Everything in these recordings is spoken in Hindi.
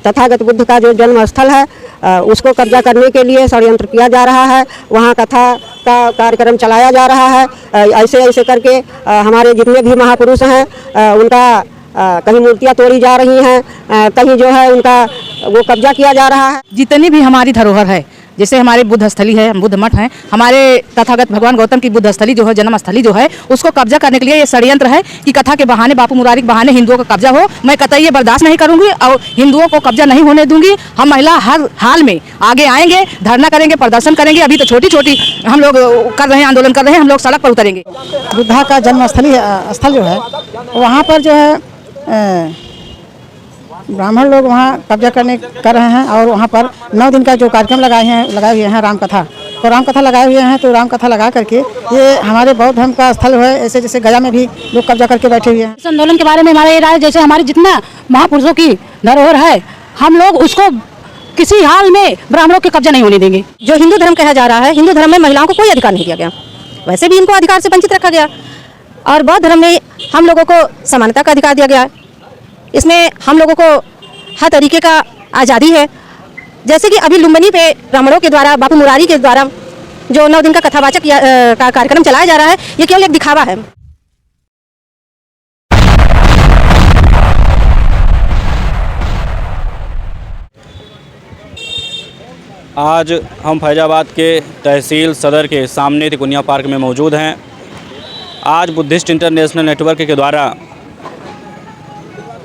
तथागत बुद्ध का जो जन्म स्थल है उसको कब्जा करने के लिए षड्यंत्र किया जा रहा है। वहाँ कथा का कार्यक्रम चलाया जा रहा है। ऐसे ऐसे करके हमारे जितने भी महापुरुष हैं उनका कहीं मूर्तियाँ तोड़ी जा रही हैं, कहीं जो है उनका वो कब्जा किया जा रहा है। जितनी भी हमारी धरोहर है, जैसे हमारे बुद्ध स्थली है, बुद्ध मठ है, हमारे तथागत भगवान गौतम की बुद्ध स्थली जो है, जन्म स्थली जो है, उसको कब्जा करने के लिए ये षड्यंत्र है कि कथा के बहाने, बापू मुरारी के बहाने हिंदुओं का कब्जा हो। मैं कतई ये बर्दाश्त नहीं करूंगी और हिंदुओं को कब्जा नहीं होने दूंगी। हम महिला हर हाल में आगे आएंगे, धरना करेंगे, प्रदर्शन करेंगे। अभी तो छोटी छोटी हम लोग कर रहे हैं, आंदोलन कर रहे हैं, हम लोग सड़क पर उतरेंगे। बुद्धा का जन्म स्थल जो है वहाँ पर जो है ब्राह्मण लोग वहाँ कब्जा कर रहे हैं और वहाँ पर 9 दिन का जो कार्यक्रम लगाए हुए हैं रामकथा, तो रामकथा लगाए हुए हैं। तो रामकथा लगा करके ये हमारे बौद्ध धर्म का स्थल है। ऐसे जैसे गया में भी लोग कब्जा करके बैठे हुए हैं। इस आंदोलन के बारे में हमारा ये राय, जैसे हमारी जितना महापुरुषों की धरोहर है, हम लोग उसको किसी हाल में ब्राह्मणों के कब्जा नहीं होने देंगे। जो हिंदू धर्म कहा जा रहा है, हिंदू धर्म में महिलाओं को कोई अधिकार नहीं दिया गया, वैसे भी इनको अधिकार से वंचित रखा गया। और बौद्ध धर्म में हम लोगों को समानता का अधिकार दिया गया। इसमें हम लोगों को हर तरीके का आज़ादी है। जैसे कि अभी लुम्बिनी पे ब्राह्मणों के द्वारा, बापू मुरारी के द्वारा जो 9 दिन का कथावाचक का कार्यक्रम चलाया जा रहा है, ये केवल एक दिखावा है। आज हम फैजाबाद के तहसील सदर के सामने तिकोनिया पार्क में मौजूद हैं। आज बुद्धिस्ट इंटरनेशनल नेटवर्क के द्वारा,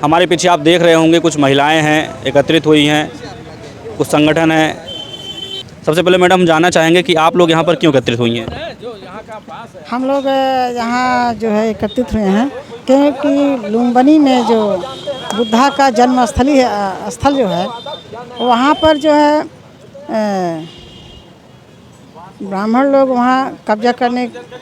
हमारे पीछे आप देख रहे होंगे, कुछ महिलाएं हैं, एकत्रित हुई हैं, कुछ संगठन हैं। सबसे पहले मैडम हम जानना चाहेंगे कि आप लोग यहाँ पर क्यों एकत्रित हुई हैं? हम लोग यहाँ जो है एकत्रित हुए हैं क्योंकि लुम्बिनी में जो बुद्धा का जन्म स्थल जो है वहाँ पर जो है ब्राह्मण लोग वहाँ कब्जा कर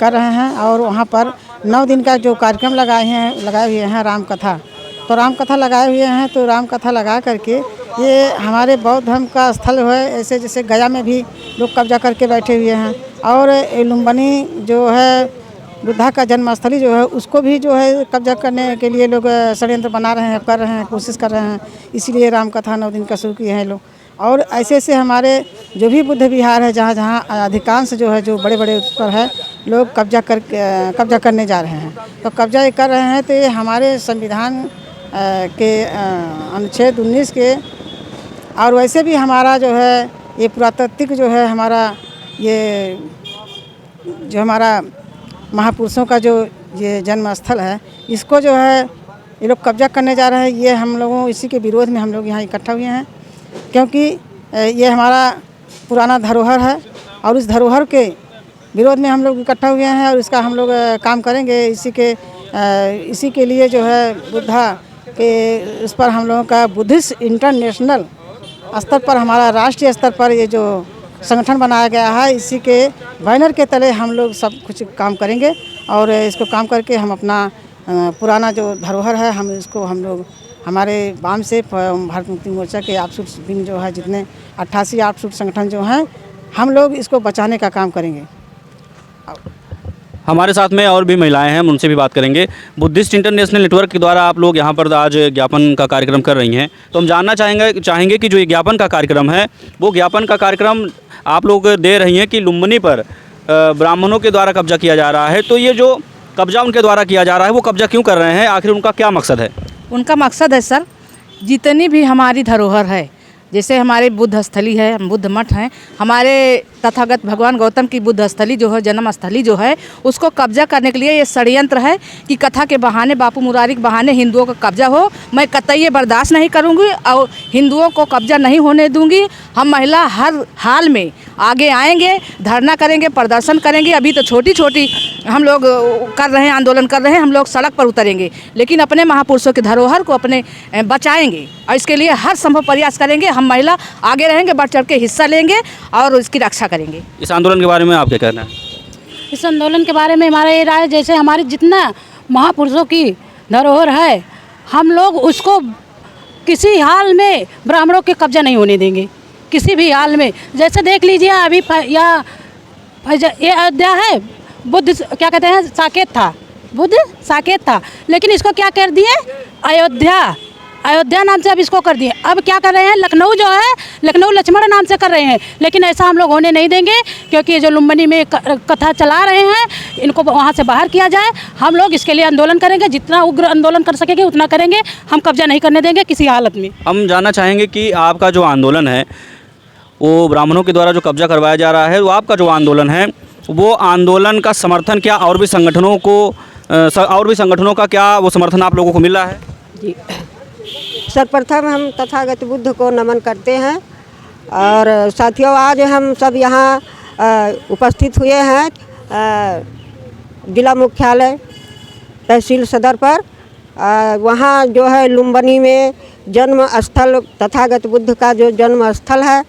रहे हैं और वहाँ पर 9 दिन का जो कार्यक्रम लगाए हुए हैं रामकथा, तो रामकथा लगाए हुए हैं। तो रामकथा लगा करके ये हमारे बौद्ध धर्म का स्थल है। ऐसे जैसे गया में भी लोग कब्जा करके बैठे हुए हैं और लुम्बिनी जो है बुद्धा का जन्म स्थली जो है उसको भी जो है कब्जा करने के लिए लोग षड्यंत्र बना रहे हैं, कर रहे हैं, कोशिश कर रहे हैं। इसीलिए रामकथा 9 दिन का शुरू किए हैं लोग। और ऐसे हमारे जो भी बुद्ध विहार है, जहाँ जहाँ अधिकांश जो है, जो बड़े बड़े उस पर है, लोग कब्जा करने जा रहे हैं। तो कब्जा ये कर रहे हैं तो ये हमारे संविधान के अनुच्छेद 19 के, और वैसे भी हमारा जो है ये पुरातात्विक जो है हमारा ये जो हमारा महापुरुषों का जो ये जन्म स्थल है, इसको जो है ये लोग कब्जा करने जा रहे हैं। ये हम लोगों इसी के विरोध में हम लोग यहाँ इकट्ठा हुए हैं, क्योंकि ये हमारा पुराना धरोहर है और इस धरोहर के विरोध में हम लोग इकट्ठा हुए हैं और इसका हम लोग काम करेंगे। इसी के लिए जो है बुद्धा के इस पर हम लोगों का बुद्धिस्ट इंटरनेशनल स्तर पर, हमारा राष्ट्रीय स्तर पर ये जो संगठन बनाया गया है, इसी के बैनर के तले हम लोग सब कुछ काम करेंगे और इसको काम करके हम अपना पुराना जो धरोहर है हम लोग हमारे वाम से भारत मुक्ति मोर्चा के आउटसोर्स विंग जो है, जितने 88 आउटसोर्स संगठन जो हैं, हम लोग इसको बचाने का काम करेंगे। हमारे साथ में और भी महिलाएं हैं, हम उनसे भी बात करेंगे। बुद्धिस्ट इंटरनेशनल नेटवर्क के द्वारा आप लोग यहाँ पर आज ज्ञापन का कार्यक्रम कर रही हैं, तो हम जानना चाहेंगे कि जो ये ज्ञापन का कार्यक्रम है, वो ज्ञापन का कार्यक्रम आप लोग दे रही हैं कि लुम्बिनी पर ब्राह्मणों के द्वारा कब्जा किया जा रहा है। तो ये जो कब्जा उनके द्वारा किया जा रहा है, वो कब्जा क्यों कर रहे हैं? आखिर उनका क्या मकसद है? उनका मकसद है सर, जितनी भी हमारी धरोहर है, जैसे हमारे बुद्ध स्थली है, बुद्ध मठ हैं, हमारे तथागत भगवान गौतम की बुद्ध स्थली जो है, जन्म स्थली जो है, उसको कब्जा करने के लिए ये षड्यंत्र है कि कथा के बहाने, बापू मुरारी के बहाने हिंदुओं का कब्जा हो। मैं कतई ये बर्दाश्त नहीं करूंगी और हिंदुओं को कब्जा नहीं होने दूंगी। हम महिला हर हाल में आगे आएंगे, धरना करेंगे, प्रदर्शन करेंगे। अभी तो छोटी छोटी हम लोग कर रहे हैं, आंदोलन कर रहे हैं, हम लोग सड़क पर उतरेंगे, लेकिन अपने महापुरुषों की धरोहर को अपने बचाएंगे और इसके लिए हर संभव प्रयास करेंगे। हम महिला आगे रहेंगे, बढ़ चढ़ के हिस्सा लेंगे और इसकी रक्षा करेंगे। इस आंदोलन के बारे में आप क्या कहना है? इस आंदोलन के बारे में हमारा ये राय, जैसे हमारी जितना महापुरुषों की धरोहर है, हम लोग उसको किसी हाल में ब्राह्मणों के कब्जा नहीं होने देंगे, किसी भी हाल में। जैसे देख लीजिए अभी ये अयोध्या है, बुद्ध क्या कहते हैं, साकेत था, बुद्ध साकेत था, लेकिन इसको क्या कर दिए, अयोध्या नाम से अब इसको कर दिए। अब क्या कर रहे हैं, लखनऊ जो है लखनऊ लक्ष्मण नाम से कर रहे हैं, लेकिन ऐसा हम लोग होने नहीं देंगे, क्योंकि ये जो लुम्बिनी में कथा चला रहे हैं इनको वहाँ से बाहर किया जाए। हम लोग इसके लिए आंदोलन करेंगे, जितना उग्र आंदोलन कर सकेंगे उतना करेंगे। हम कब्जा नहीं करने देंगे किसी हालत में। हम जानना चाहेंगे कि आपका जो आंदोलन है वो ब्राह्मणों के द्वारा जो कब्जा करवाया जा रहा है, वो आपका जो आंदोलन है वो आंदोलन का समर्थन क्या और भी संगठनों का क्या वो समर्थन आप लोगों को मिल रहा है? जी, सर्वप्रथम हम तथागत बुद्ध को नमन करते हैं। और साथियों, आज हम सब यहाँ उपस्थित हुए हैं जिला मुख्यालय तहसील सदर पर। वहाँ जो है लुम्बिनी में जन्म स्थल तथागत बुद्ध का जो जन्म स्थल है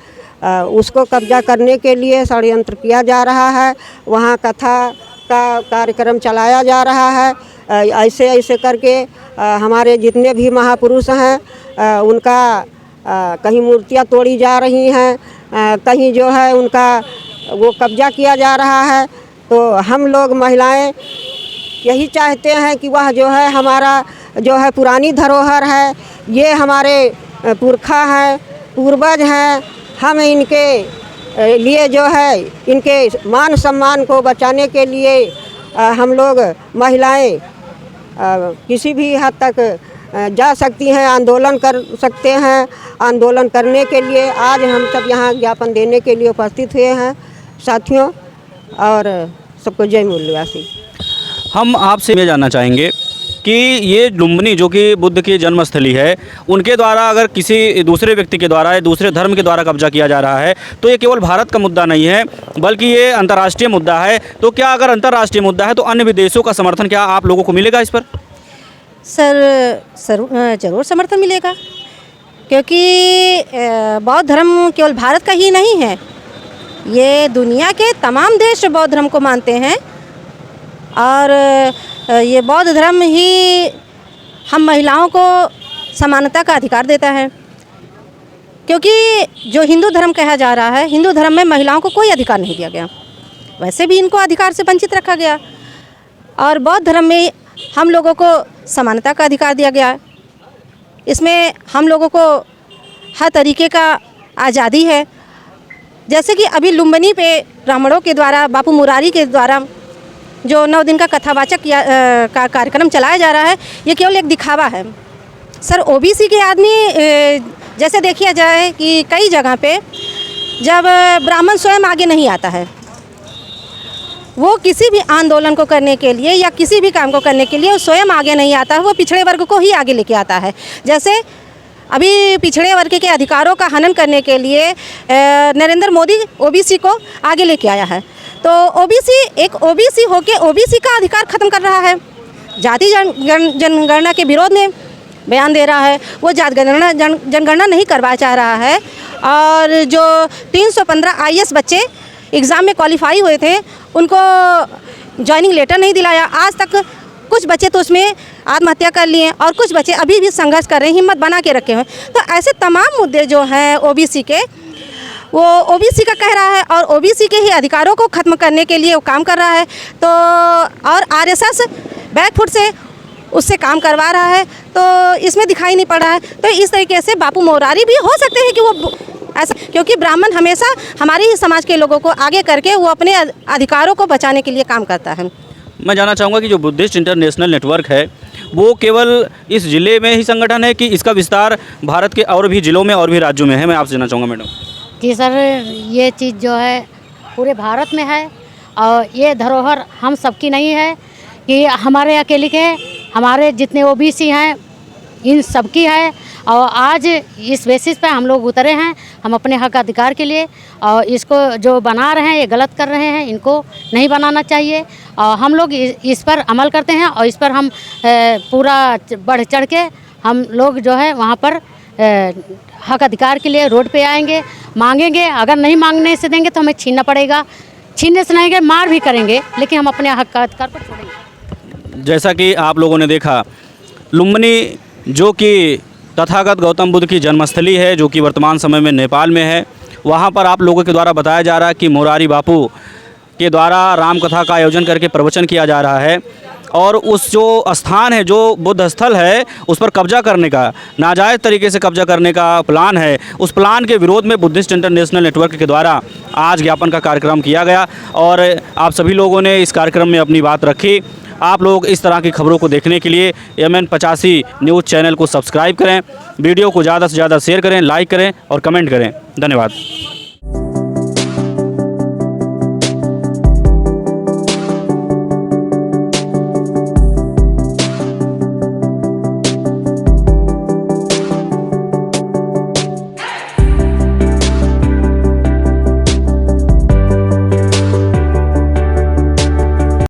उसको कब्जा करने के लिए षड्यंत्र किया जा रहा है। वहाँ कथा का कार्यक्रम चलाया जा रहा है। ऐसे ऐसे करके हमारे जितने भी महापुरुष हैं उनका कहीं मूर्तियाँ तोड़ी जा रही हैं, कहीं जो है उनका वो कब्जा किया जा रहा है। तो हम लोग महिलाएं यही चाहते हैं कि वह जो है हमारा जो है पुरानी धरोहर है, ये हमारे पुरखा हैं, पूर्वज हैं। हम इनके लिए जो है इनके मान सम्मान को बचाने के लिए हम लोग महिलाएं किसी भी हद तक जा सकती हैं, आंदोलन कर सकते हैं। आंदोलन करने के लिए आज हम सब यहाँ ज्ञापन देने के लिए उपस्थित हुए हैं साथियों। और सबको जय मूल्यवासी। हम आपसे ये जानना चाहेंगे कि ये लुम्बिनी जो कि बुद्ध की जन्मस्थली है, उनके द्वारा अगर किसी दूसरे व्यक्ति के द्वारा या दूसरे धर्म के द्वारा कब्जा किया जा रहा है तो ये केवल भारत का मुद्दा नहीं है बल्कि ये अंतर्राष्ट्रीय मुद्दा है। तो क्या अगर अंतर्राष्ट्रीय मुद्दा है तो अन्य विदेशों का समर्थन क्या आप लोगों को मिलेगा इस पर? सर ज़रूर समर्थन मिलेगा, क्योंकि बौद्ध धर्म केवल भारत का ही नहीं है, ये दुनिया के तमाम देश बौद्ध धर्म को मानते हैं। और ये बौद्ध धर्म ही हम महिलाओं को समानता का अधिकार देता है, क्योंकि जो हिंदू धर्म कहा जा रहा है, हिंदू धर्म में महिलाओं को कोई अधिकार नहीं दिया गया, वैसे भी इनको अधिकार से वंचित रखा गया। और बौद्ध धर्म में हम लोगों को समानता का अधिकार दिया गया। इसमें हम लोगों को हर तरीके का आज़ादी है। जैसे कि अभी लुम्बिनी पे ब्राह्मणों के द्वारा, बापू मुरारी के द्वारा जो 9 दिन का कथावाचक का कार्यक्रम चलाया जा रहा है, ये केवल एक दिखावा है। सर ओबीसी के आदमी जैसे देखिए जाए कि कई जगह पे जब ब्राह्मण स्वयं आगे नहीं आता है, वो किसी भी आंदोलन को करने के लिए या किसी भी काम को करने के लिए वो स्वयं आगे नहीं आता है, वो पिछड़े वर्ग को ही आगे लेके आता है। जैसे अभी पिछड़े वर्ग के अधिकारों का हनन करने के लिए नरेंद्र मोदी ओबीसी को आगे लेके आया है। तो ओबीसी होके ओबीसी का अधिकार ख़त्म कर रहा है, जाति जनगणना के विरोध में बयान दे रहा है, वो जनगणना नहीं करवा चाह रहा है। और जो 315 IAS बच्चे एग्ज़ाम में क्वालिफाई हुए थे उनको जॉइनिंग लेटर नहीं दिलाया। आज तक कुछ बच्चे तो उसमें आत्महत्या कर लिए और कुछ बच्चे अभी भी संघर्ष कर रहे हैं, हिम्मत बना के रखे हुए। तो ऐसे तमाम मुद्दे जो हैं ओबीसी के, वो ओबीसी का कह रहा है और ओबीसी के ही अधिकारों को ख़त्म करने के लिए वो काम कर रहा है। तो और आरएसएस बैकफुट से उससे काम करवा रहा है, तो इसमें दिखाई नहीं पड़ रहा है। तो इस तरीके से बापू मुरारी भी हो सकते हैं कि वो ऐसा, क्योंकि ब्राह्मण हमेशा हमारे ही समाज के लोगों को आगे करके वो अपने अधिकारों को बचाने के लिए काम करता है। मैं जानना चाहूँगा कि जो बुद्धिस्ट इंटरनेशनल नेटवर्क है वो केवल इस ज़िले में ही संगठन है कि इसका विस्तार भारत के और भी ज़िलों में और भी राज्यों में है? मैं आपसे जानना चाहूँगा मैडम। कि सर ये चीज़ जो है पूरे भारत में है और ये धरोहर हम सबकी नहीं है कि हमारे अकेले के, हमारे जितने ओबीसी हैं इन सबकी है। और आज इस बेसिस पे हम लोग उतरे हैं, हम अपने हक अधिकार के लिए। और इसको जो बना रहे हैं ये गलत कर रहे हैं, इनको नहीं बनाना चाहिए। और हम लोग इस पर अमल करते हैं और इस पर हम पूरा बढ़ चढ़ के हम लोग जो है वहाँ पर हक अधिकार के लिए रोड पे आएंगे, मांगेंगे। अगर नहीं मांगने से देंगे तो हमें छीनना पड़ेगा, छीनने से नहीं मार भी करेंगे, लेकिन हम अपने हक का अधिकार पर छोड़ेंगे। जैसा कि आप लोगों ने देखा, लुम्बिनी जो कि तथागत गौतम बुद्ध की जन्मस्थली है, जो कि वर्तमान समय में नेपाल में है, वहाँ पर आप लोगों के द्वारा बताया जा रहा है कि मुरारी बापू के द्वारा राम कथा का आयोजन करके प्रवचन किया जा रहा है। और उस जो स्थान है, जो बुद्ध स्थल है, उस पर कब्जा करने का, नाजायज़ तरीके से कब्जा करने का प्लान है, उस प्लान के विरोध में बुद्धिस्ट इंटरनेशनल नेटवर्क के द्वारा आज ज्ञापन का कार्यक्रम किया गया और आप सभी लोगों ने इस कार्यक्रम में अपनी बात रखी। आप लोग इस तरह की खबरों को देखने के लिए MN85 न्यूज़ चैनल को सब्सक्राइब करें, वीडियो को ज़्यादा से ज़्यादा शेयर करें, लाइक करें और कमेंट करें। धन्यवाद।